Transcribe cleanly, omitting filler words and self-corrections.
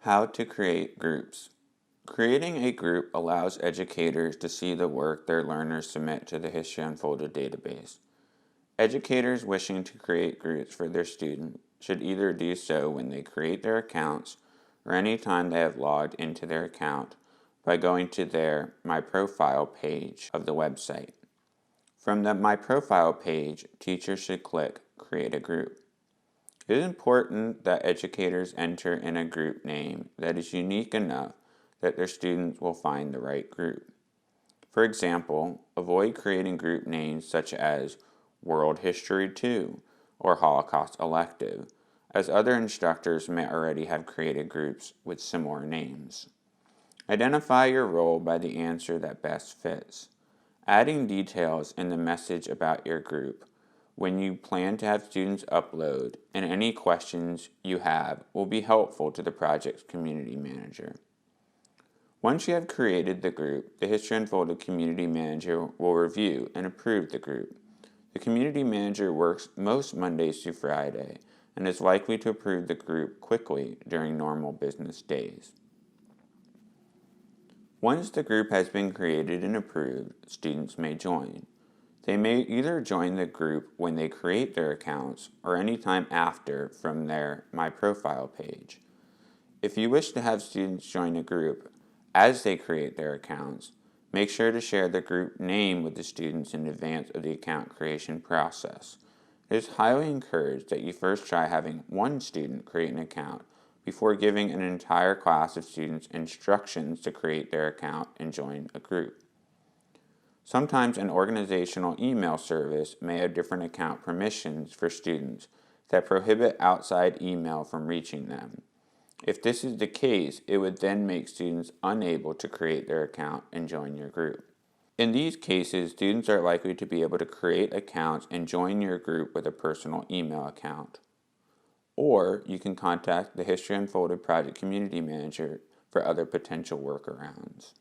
How to create groups. Creating a group allows educators to see the work their learners submit to the History Unfolded database. Educators wishing to create groups for their students should either do so when they create their accounts or anytime they have logged into their account by going to their My Profile page of the website. From the My Profile page, teachers should click Create a Group. It is important that educators enter in a group name that is unique enough that their students will find the right group. For example, avoid creating group names such as World History 2 or Holocaust Elective, as other instructors may already have created groups with similar names. Identify your role by the answer that best fits. Adding details in the message about your group, when you plan to have students upload, and any questions you have will be helpful to the project's community manager. Once you have created the group, the History Unfolded community manager will review and approve the group. The community manager works most Mondays through Friday and is likely to approve the group quickly during normal business days. Once the group has been created and approved, students may join. They may either join the group when they create their accounts or anytime after from their My Profile page. If you wish to have students join a group as they create their accounts, make sure to share the group name with the students in advance of the account creation process. It is highly encouraged that you first try having one student create an account before giving an entire class of students instructions to create their account and join a group. Sometimes an organizational email service may have different account permissions for students that prohibit outside email from reaching them. If this is the case, it would then make students unable to create their account and join your group. In these cases, students are likely to be able to create accounts and join your group with a personal email account. Or you can contact the History Unfolded Project Community Manager for other potential workarounds.